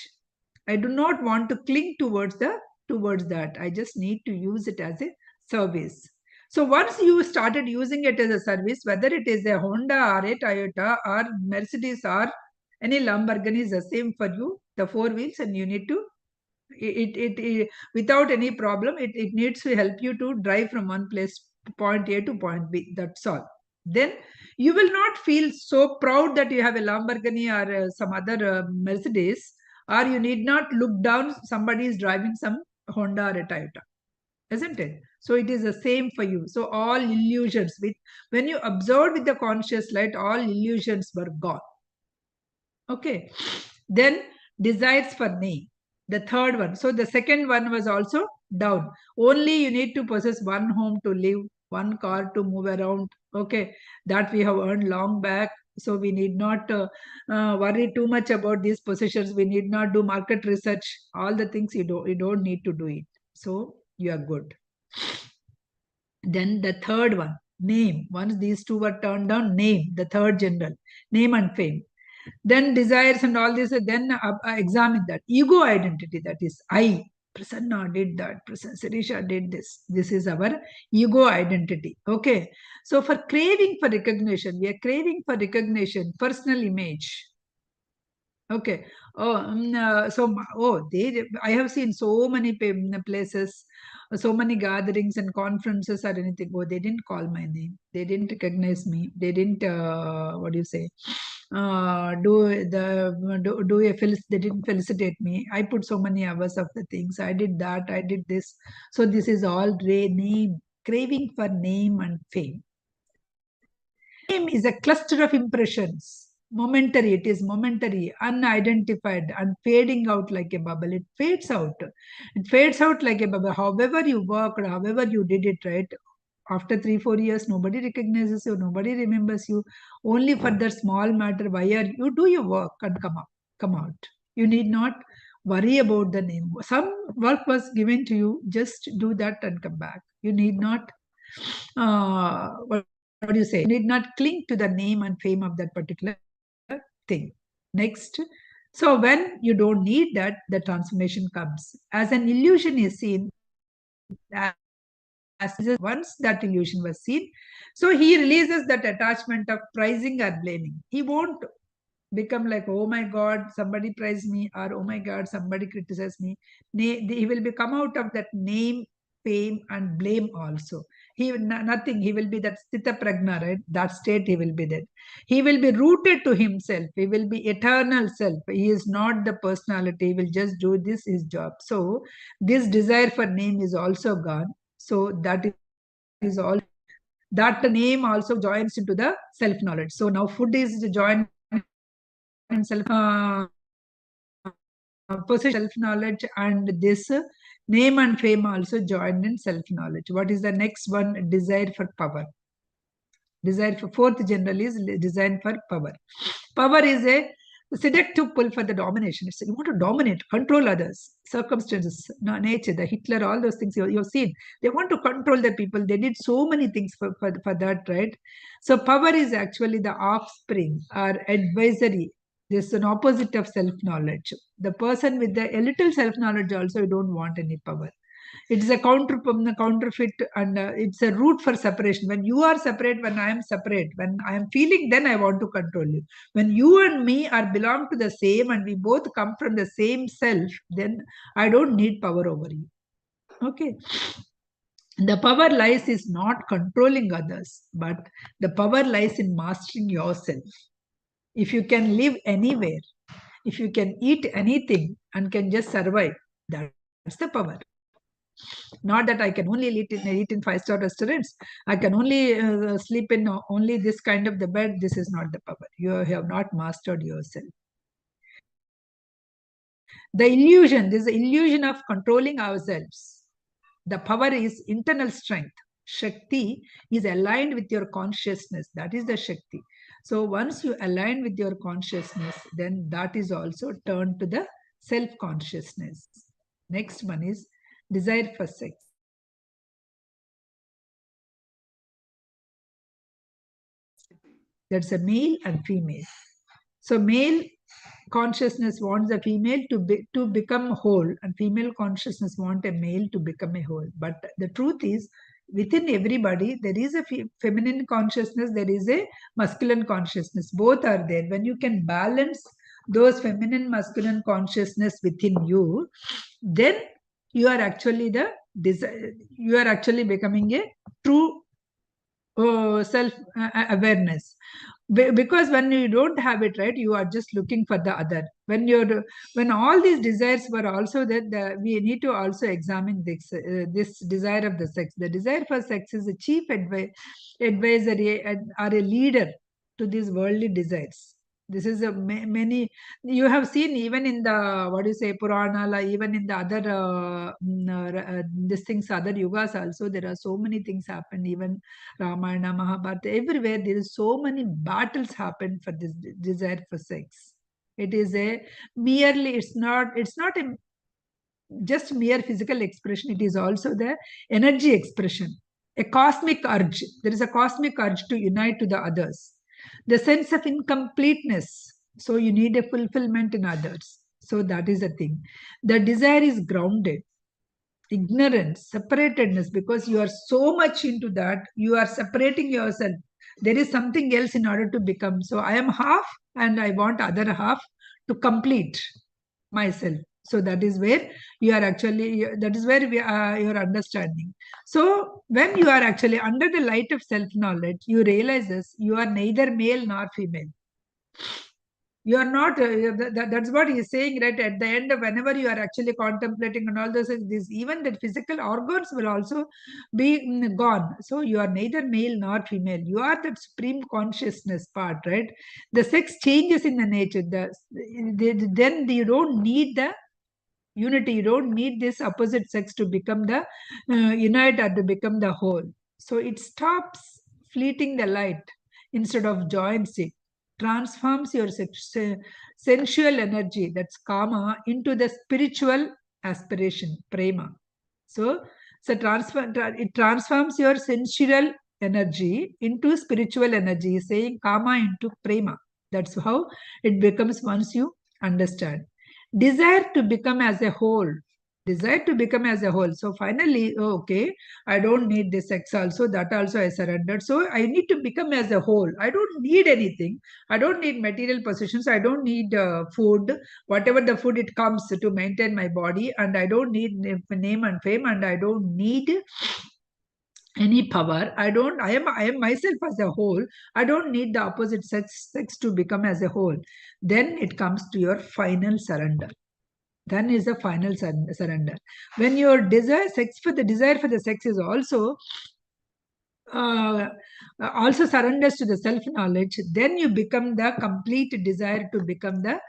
I do not want to cling towards that. I just need to use it as a service. So once you started using it as a service, whether it is a Honda or a Toyota or Mercedes or any Lamborghini, is the same for you, the four wheels, and you need to it without any problem, it needs to help you to drive from one place, point A to point B. That's all. Then you will not feel so proud that you have a Lamborghini or some other Mercedes, or you need not look down somebody is driving some Honda or a Toyota, isn't it? So it is the same for you. So all illusions, when you observed with the conscious light, all illusions were gone. Okay. Then desires for name, the third one. So the second one was also down. Only you need to possess one home to live, one car to move around. Okay, that we have earned long back. So we need not worry too much about these possessions. We need not do market research. All the things you don't need to do it. So you are good. Then the third one, name. Once these two were turned down, name, the third general, name and fame. Then desires and all this, then examine that. Ego identity, that is I. Prasanna did that. Sirisha did this. This is our ego identity. Okay. So for craving for recognition, we are craving for recognition, personal image. Okay. I have seen so many places, so many gatherings and conferences or anything. Oh, they didn't call my name. They didn't recognize me. They didn't, what do you say? They didn't felicitate me. I put so many hours of the things. I did that. I did this. So this is all name, craving for name and fame. Name is a cluster of impressions. Momentary, it is momentary, unidentified, and fading out like a bubble. It fades out. It fades out like a bubble. However you worked, however you did it, right? After 3-4 years, nobody recognizes you, nobody remembers you. Only for that small matter, why are you do your work and come out. You need not worry about the name. Some work was given to you, just do that and come back. You need not what do you say? You need not cling to the name and fame of that particular thing. Next. So when you don't need that, the transformation comes. As an illusion is seen, as once that illusion was seen, so he releases that attachment of prizing or blaming. He won't become like, oh my God, somebody praise me, or oh my God, somebody criticize me. He will come out of that name, fame, and blame also. Nothing. He will be that Sthita Prajna, right? That state he will be there. He will be rooted to himself. He will be eternal self. He is not the personality. He will just do this his job. So this desire for name is also gone. So that is all. That name also joins into the self-knowledge. So now food is joined in possession, self-knowledge, and this name and fame also joined in self-knowledge. What is the next one? Desire for power. Desire for fourth general is design for power. Power is a seductive pull for the domination. It's you want to dominate, control others, circumstances, nature, the Hitler, all those things you've seen. They want to control the people. They did so many things for that, right? So power is actually the offspring or advisory. This is an opposite of self-knowledge. The person with a little self-knowledge also, you don't want any power. It is a counterfeit, and it's a route for separation. When you are separate, when I am separate, when I am feeling, then I want to control you. When you and me are belong to the same and we both come from the same self, then I don't need power over you. Okay. The power lies is not controlling others, but the power lies in mastering yourself. If you can live anywhere, if you can eat anything and can just survive, that's the power. Not that I can only eat in 5-star restaurants. I can only sleep in only this kind of the bed. This is not the power. You have not mastered yourself. The illusion, this is the illusion of controlling ourselves. The power is internal strength. Shakti is aligned with your consciousness. That is the Shakti. So once you align with your consciousness, then that is also turned to the self-consciousness. Next one is desire for sex. That's a male and female. So male consciousness wants the female to become whole, and female consciousness want a male to become a whole. But the truth is, within everybody, there is a feminine consciousness, there is a masculine consciousness. Both are there. When you can balance those feminine, masculine consciousness within you, then you are actually you are actually becoming a true self awareness. Because when you don't have it, right, you are just looking for the other. When all these desires were also there, we need to also examine this desire of the sex. The desire for sex is a chief advisory or a leader to these worldly desires. This is a many you have seen even in the what do you say Purana, like even in the other these things, other yugas also. There are so many things happen. Even Ramayana, Mahabharata, everywhere there is so many battles happen for this desire for sex. It is a merely, it's not a just mere physical expression. It is also the energy expression, a cosmic urge. There is a cosmic urge to unite to the others. The sense of incompleteness. So you need a fulfillment in others. So that is the thing. The desire is grounded. Ignorance, separatedness, because you are so much into that, you are separating yourself. There is something else in order to become. So I am half and I want other half to complete myself. So that is where you are actually, that is where your understanding. So when you are actually under the light of self-knowledge, you realize this, you are neither male nor female. You are not, that's what he is saying, right? At the end, whenever you are actually contemplating and all those things, even the physical organs will also be gone. So you are neither male nor female. You are that supreme consciousness part, right? The sex changes in the nature. Then you don't need the unity. You don't need this opposite sex to become the unite or to become the whole. So it stops fleeting the light instead of joins it, transforms your sensual energy, that's kama, into the spiritual aspiration, prema. So it transforms your sensual energy into spiritual energy, saying kama into prema. That's how it becomes once you understand. Desire to become as a whole. Desire to become as a whole. So finally, okay, I don't need this sex also, that also I surrendered. So I need to become as a whole. I don't need anything. I don't need material possessions. I don't need food. Whatever the food it comes to maintain my body. And I don't need name and fame. And I don't need any power. I am myself as a whole. I don't need the opposite sex to become as a whole. Then it comes to your final surrender. Then is the final surrender. When your desire for the sex is also surrenders to the self-knowledge, then you become the complete desire to become the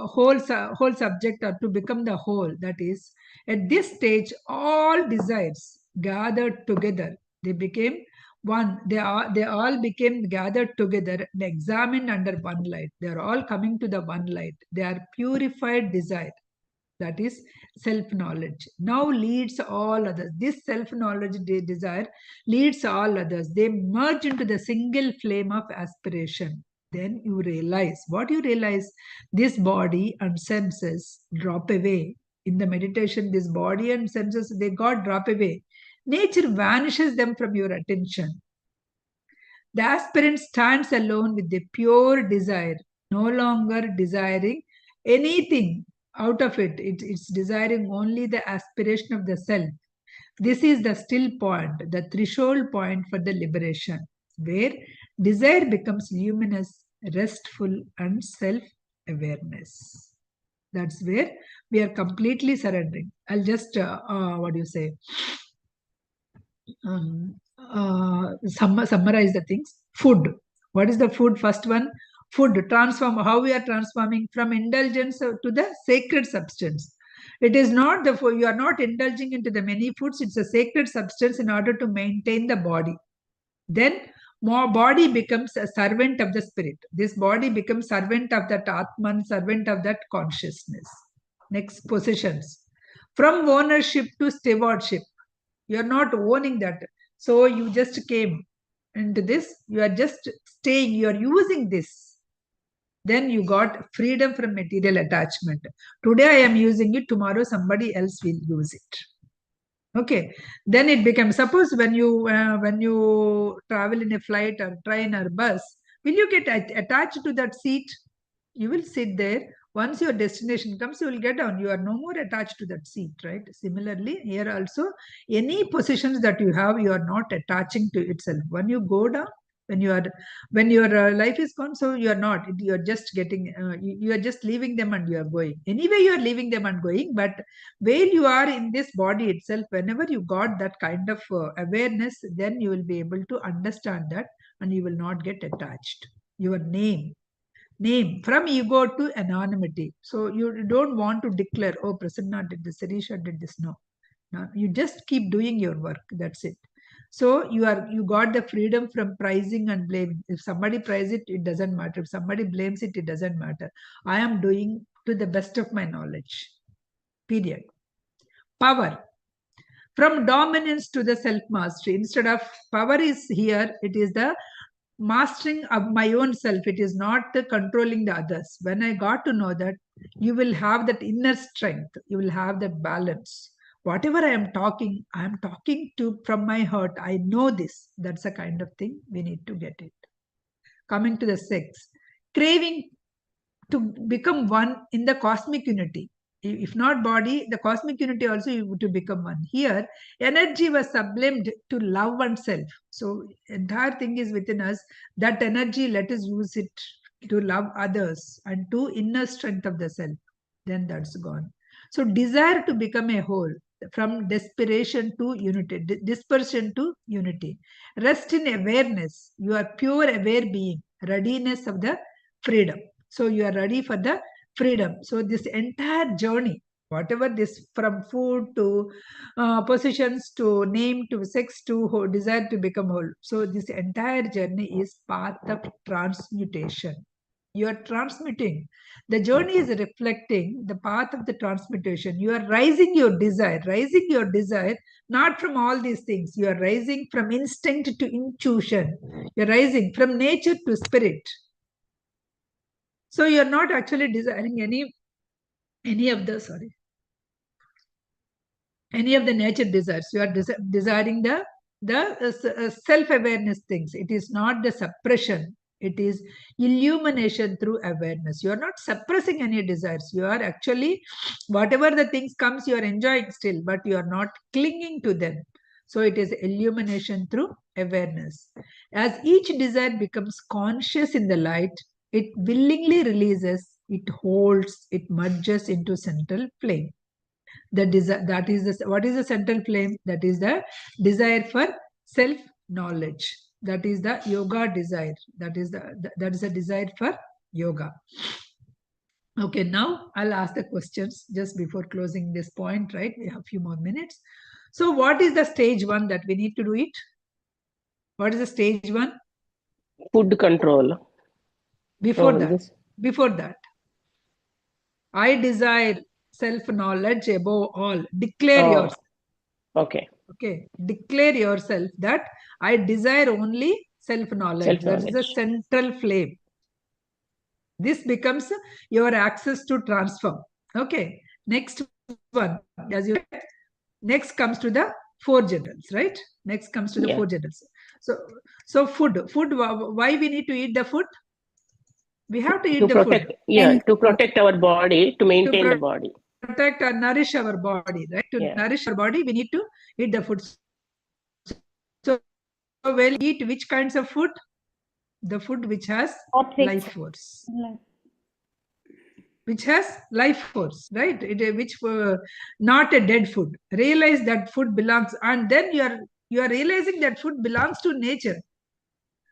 whole subject, or to become the whole. That is, at this stage, all desires gathered together. They became one. They all became gathered together and examined under one light. They are all coming to the one light. They are purified desire. That is self-knowledge. Now leads all others. This self-knowledge desire leads all others. They merge into the single flame of aspiration. Then you realize, what you realize, this body and senses drop away. In the meditation, this body and senses, they got drop away. Nature vanishes them from your attention. The aspirant stands alone with the pure desire, no longer desiring anything out of it. It's desiring only the aspiration of the self. This is the still point, the threshold point for the liberation, where desire becomes luminous, restful, and self-awareness. That's where we are completely surrendering. I'll just, what do you say? Summarize the things. Food. What is the food? First one, food. Transform. How we are transforming from indulgence to the sacred substance. It is not the food. You are not indulging into the many foods. It's a sacred substance in order to maintain the body. Then more body becomes a servant of the spirit. This body becomes servant of that Atman, servant of that consciousness. Next, positions. From ownership to stewardship. You are not owning that. So you just came into this. You are just staying. You are using this. Then you got freedom from material attachment. Today I am using it. Tomorrow somebody else will use it. Okay, then it becomes, suppose when you travel in a flight or train or bus, will you get attached to that seat? You will sit there. Once your destination comes, you will get down. You are no more attached to that seat, right? Similarly, here also, any positions that you have, you are not attaching to itself. When you go down, when your life is gone, so you are not. You are just getting. You are just leaving them and you are going. Anyway, you are leaving them and going. But where you are in this body itself, whenever you got that kind of awareness, then you will be able to understand that, and you will not get attached. Your name from ego to anonymity. So you don't want to declare, oh, Prasanna did this, Sirisha did this. No, you just keep doing your work. That's it. So you got the freedom from prizing and blaming. If somebody prizes it, it doesn't matter. If somebody blames it, it doesn't matter. I am doing to the best of my knowledge. Period. Power. From dominance to the self-mastery. Instead of power is here, it is the mastering of my own self. It is not the controlling the others. When I got to know that, you will have that inner strength. You will have that balance. Whatever I am talking to from my heart. I know this. That's the kind of thing we need to get it. Coming to the six. Craving to become one in the cosmic unity. If not body, the cosmic unity also to become one. Here, energy was sublimed to love oneself. So entire thing is within us. That energy, let us use it to love others and to inner strength of the self. Then that's gone. So desire to become a whole, from desperation to unity, dispersion to unity. Rest in awareness. You are pure aware being. Readiness of the freedom. So you are ready for the freedom. So this entire journey, whatever this, from food to positions to name to sex to desire to become whole. So this entire journey is path of transmutation. You are transmuting. The journey is reflecting the path of the transmutation. You are rising your desire, not from all these things. You are rising from instinct to intuition. You are rising from nature to spirit. So you are not actually desiring any of the nature desires. You are desiring the self-awareness things. It is not the suppression. It is illumination through awareness. You are not suppressing any desires. You are actually, whatever the things comes, you are enjoying still, but you are not clinging to them. So it is illumination through awareness. As each desire becomes conscious in the light, it willingly releases, it holds, it merges into central flame. What is the central flame? That is the desire for self-knowledge. That is the yoga desire. That is the desire for yoga. Okay, now I'll ask the questions just before closing this point, right? We have a few more minutes. So what is the stage one that we need to do it? What is the stage one? Food control. Before that, I desire self-knowledge above all. Declare yourself. Okay. Okay. Declare yourself that I desire only self-knowledge. That is the central flame. This becomes your access to transform. Okay. Next one, next comes to the four generals, right? Next comes to the four generals. So food. Why we need to eat the food? We have to eat the food. Yeah, to protect our body, to maintain the body. Protect and nourish our body, right? To nourish our body, we need to eat the food. So we'll eat which kinds of food? The food which has life force. Which has life force, right? Which not a dead food. Realize that food belongs, and then you are realizing that food belongs to nature.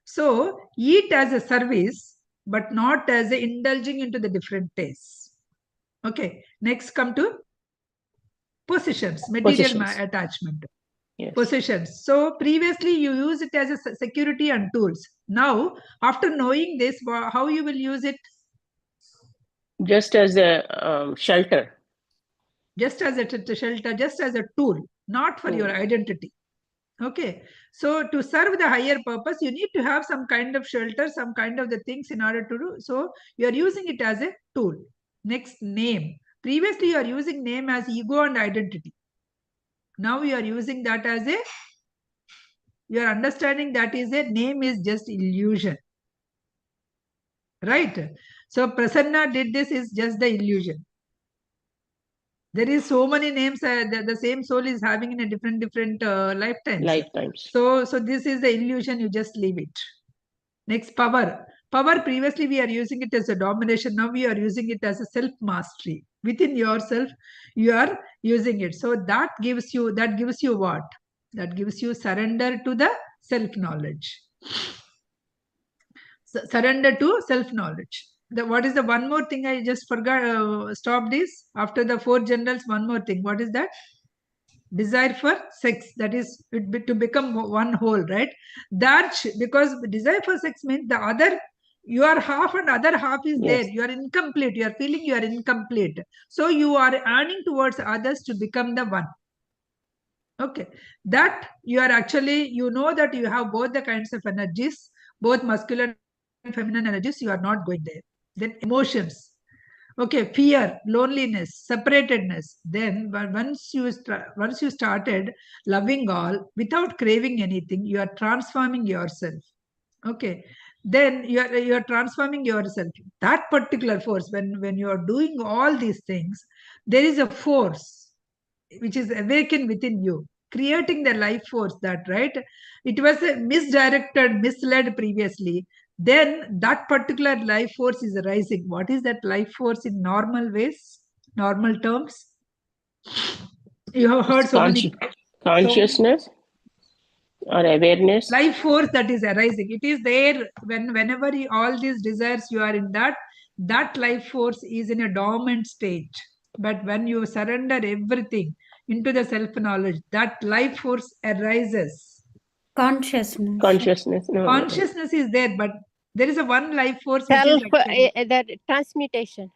So eat as a service, but not as a indulging into the different tastes. Okay. Next, come to positions, material attachment. Yes. Possessions. So previously you use it as a security and tools. Now, after knowing this, how you will use it? Just as a shelter. Just as a shelter, just as a tool, not for your identity. Okay. So to serve the higher purpose, you need to have some kind of shelter, some kind of the things in order to do. So you are using it as a tool. Next, name. Previously, you are using name as ego and identity. Now you are using that as a, you are understanding that is a name is just illusion. Right? So Prasanna did this is just the illusion. There is so many names the same soul is having in a different lifetimes. So this is the illusion, you just leave it. Next, power. Power, previously we are using it as a domination. Now we are using it as a self-mastery. Within yourself, you are using it. So that gives you what? That gives you surrender to the self-knowledge. Surrender to self-knowledge. What is the one more thing I just forgot, stopped is, after the 4 generals, one more thing. What is that? Desire for sex, that is to become one whole, right? That, because desire for sex means the other, your half and other half is there. You are incomplete. You are feeling you are incomplete. So you are earning towards others to become the one. Okay. That you are actually, you know that you have both the kinds of energies, both masculine and feminine energies. You are not going there. Then emotions. Okay, fear, loneliness, separatedness. Then once you started loving all without craving anything, you are transforming yourself. Okay. Then you are transforming yourself. That particular force, when you are doing all these things, there is a force which is awakened within you, creating the life force, that, right? It was a misdirected, misled previously. Then that particular life force is rising. What is that life force in normal ways, normal terms? You have heard so many. Consciousness or awareness. Life force that is arising. It is there whenever all these desires, you are in that life force is in a dormant state. But when you surrender everything into the self-knowledge, that life force arises. Consciousness. Consciousness is there, but there is a one life force which Self, is that transmutation.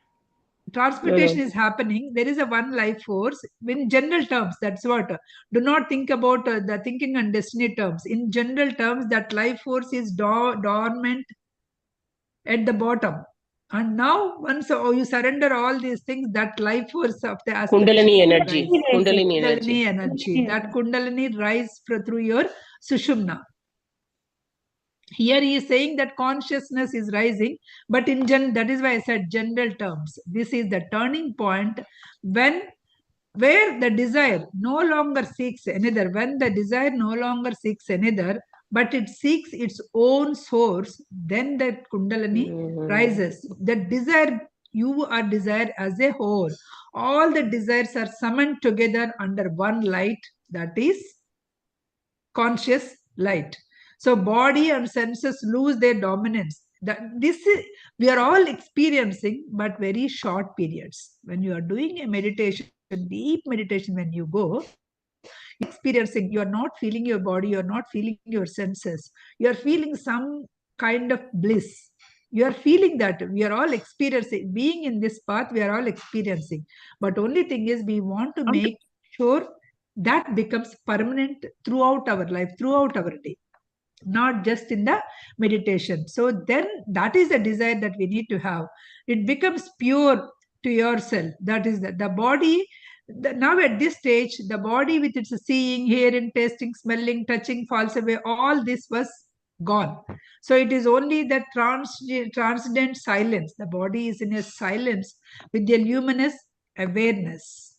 Transmutation is happening. There is a one life force in general terms. That's what. Do not think about the thinking and destiny terms. In general terms, that life force is dormant at the bottom. And now, once you surrender all these things, that life force of the Kundalini energy. Kundalini energy. That Kundalini rise through your Sushumna. Here he is saying that consciousness is rising, but in that is why I said general terms. This is the turning point where the desire no longer seeks another. When the desire no longer seeks another, but it seeks its own source, then that Kundalini rises. The desire, you are desire as a whole. All the desires are summoned together under one light, that is conscious light. So body and senses lose their dominance. We are all experiencing, but very short periods. When you are doing a meditation, deep meditation, when you go, experiencing, you are not feeling your body, you are not feeling your senses. You are feeling some kind of bliss. You are feeling that we are all experiencing. Being in this path, we are all experiencing. But only thing is, we want to make sure that becomes permanent throughout our life, throughout our day, not just in the meditation. So then that is the desire that we need to have. It becomes pure to yourself. That is the body. Now at this stage, the body with its seeing, hearing, tasting, smelling, touching falls away. All this was gone. So it is only the transcendent silence. The body is in a silence with the luminous awareness.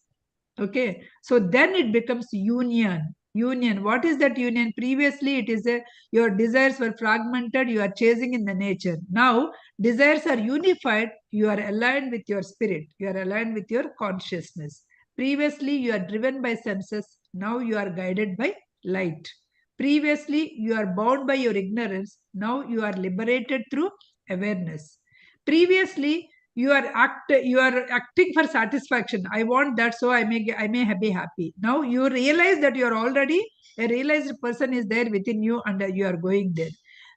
Okay, so then it becomes union. What is that union? Previously, it is your desires were fragmented, you are chasing in the nature. Now, desires are unified, you are aligned with your spirit, you are aligned with your consciousness. Previously, you are driven by senses, now you are guided by light. Previously, you are bound by your ignorance, now you are liberated through awareness. Previously, you are acting for satisfaction. I want that, so I may be happy. Now you realize that you are already a realized person is there within you, and you are going there.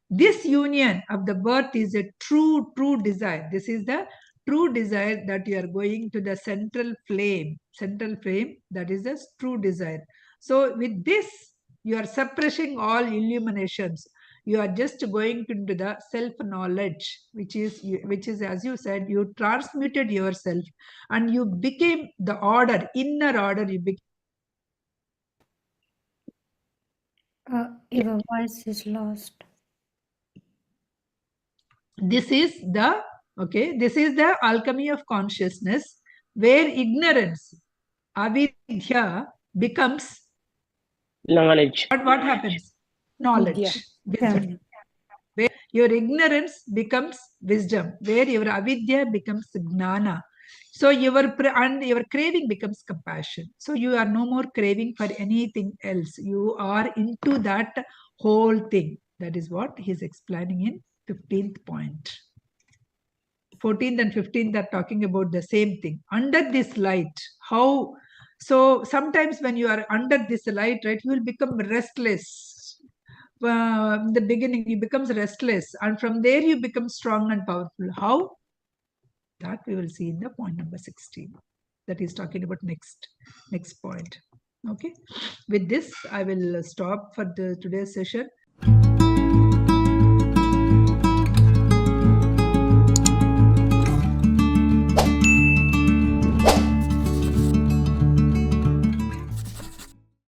This union of the birth is a true desire. This is the true desire, that you are going to the central flame. That is the true desire. So with this, you are suppressing all illuminations. You are just going into the self knowledge, which is, as you said, you transmuted yourself, and you became the inner order. You became. Your voice is lost. This is the alchemy of consciousness, where ignorance, avidya, becomes Knowledge. what happens? Knowledge. Wisdom. Where your ignorance becomes wisdom, where your avidya becomes gnana. So your craving becomes compassion. So you are no more craving for anything else. You are into that whole thing. That is what he's explaining in 15th point. 14th and 15th are talking about the same thing. Under this light, how? So sometimes when you are under this light, right, you will become restless. In the beginning, you becomes restless, and from there you become strong and powerful. How? That we will see in the point number 16. That is talking about next point. Okay. With this, I will stop for today's session.